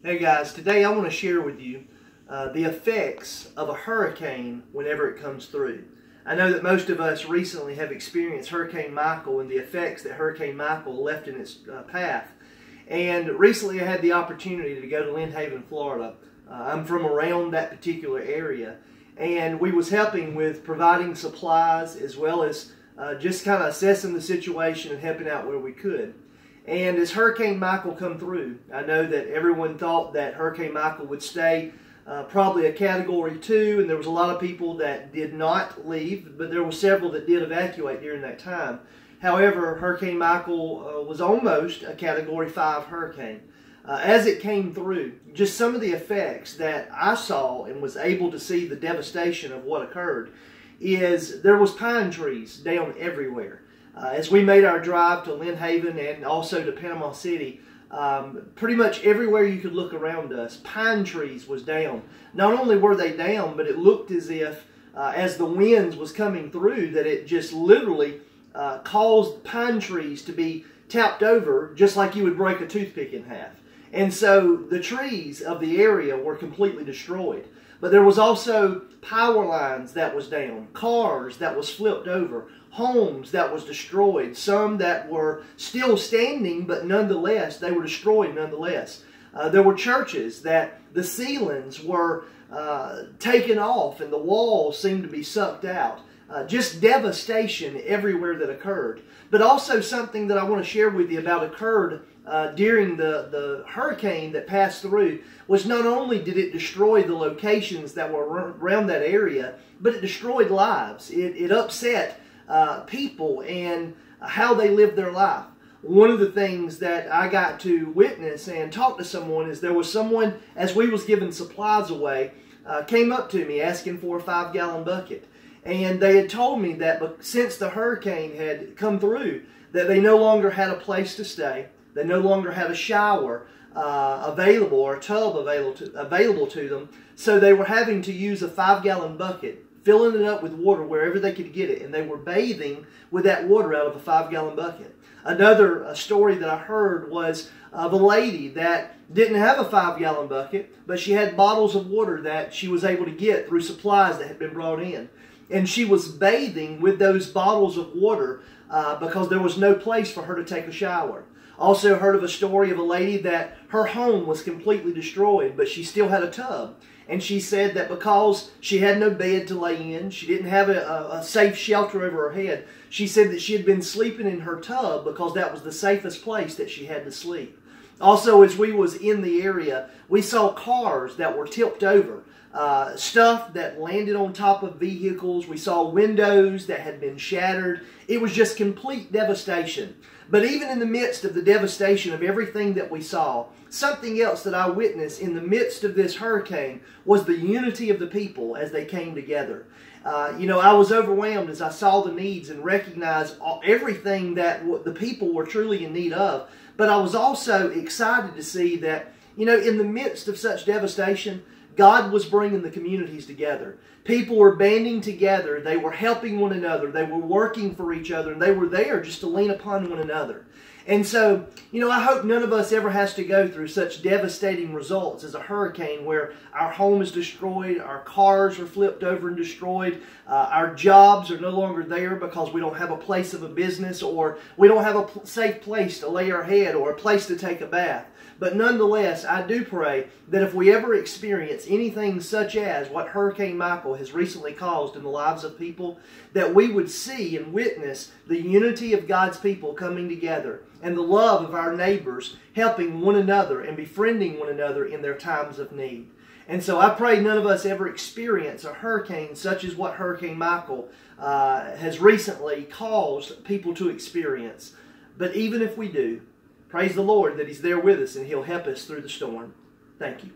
Hey guys, today I want to share with you the effects of a hurricane whenever it comes through. I know that most of us recently have experienced Hurricane Michael and the effects that Hurricane Michael left in its path. And recently I had the opportunity to go to Lynn Haven, Florida. I'm from around that particular area, and we was helping with providing supplies as well as just kind of assessing the situation and helping out where we could. And as Hurricane Michael come through, I know that everyone thought that Hurricane Michael would stay probably a Category 2, and there was a lot of people that did not leave, but there were several that did evacuate during that time. However, Hurricane Michael was almost a Category 5 hurricane. As it came through, just some of the effects that I saw and was able to see the devastation of what occurred is there was pine trees down everywhere. As we made our drive to Lynn Haven and also to Panama City, pretty much everywhere you could look around us, pine trees was down. Not only were they down, but it looked as if, as the winds was coming through, that it just literally caused pine trees to be tapped over, just like you would break a toothpick in half. And so the trees of the area were completely destroyed. But there was also power lines that was down, cars that was flipped over, homes that was destroyed, some that were still standing, but nonetheless, they were destroyed nonetheless. There were churches that the ceilings were taken off and the walls seemed to be sucked out. Just devastation everywhere that occurred. But also something that I want to share with you about occurred during the hurricane that passed through was not only did it destroy the locations that were around that area, but it destroyed lives. It upset people and how they lived their life. One of the things that I got to witness and talk to someone is there was someone, as we was giving supplies away, came up to me asking for a 5-gallon bucket. And they had told me that since the hurricane had come through, that they no longer had a place to stay. They no longer had a shower available or a tub available to them. So they were having to use a 5-gallon bucket, filling it up with water wherever they could get it. And they were bathing with that water out of a 5-gallon bucket. Another story that I heard was of a lady that didn't have a 5-gallon bucket, but she had bottles of water that she was able to get through supplies that had been brought in. And she was bathing with those bottles of water because there was no place for her to take a shower. Also heard of a story of a lady that her home was completely destroyed, but she still had a tub. And she said that because she had no bed to lay in, she didn't have a safe shelter over her head, she said that she had been sleeping in her tub because that was the safest place that she had to sleep. Also, as we was in the area, we saw cars that were tipped over. Stuff that landed on top of vehicles. We saw windows that had been shattered. It was just complete devastation. But even in the midst of the devastation of everything that we saw, something else that I witnessed in the midst of this hurricane was the unity of the people as they came together. I was overwhelmed as I saw the needs and recognized everything that the people were truly in need of. But I was also excited to see that, in the midst of such devastation, God was bringing the communities together. People were banding together. They were helping one another. They were working for each other. And they were there just to lean upon one another. And so, I hope none of us ever has to go through such devastating results as a hurricane where our home is destroyed, our cars are flipped over and destroyed, our jobs are no longer there because we don't have a place of a business, or we don't have a safe place to lay our head or a place to take a bath. But nonetheless, I do pray that if we ever experience anything such as what Hurricane Michael has recently caused in the lives of people, that we would see and witness the unity of God's people coming together and the love of our neighbors helping one another and befriending one another in their times of need. And so I pray none of us ever experience a hurricane such as what Hurricane Michael has recently caused people to experience. But even if we do, praise the Lord that He's there with us and He'll help us through the storm. Thank you.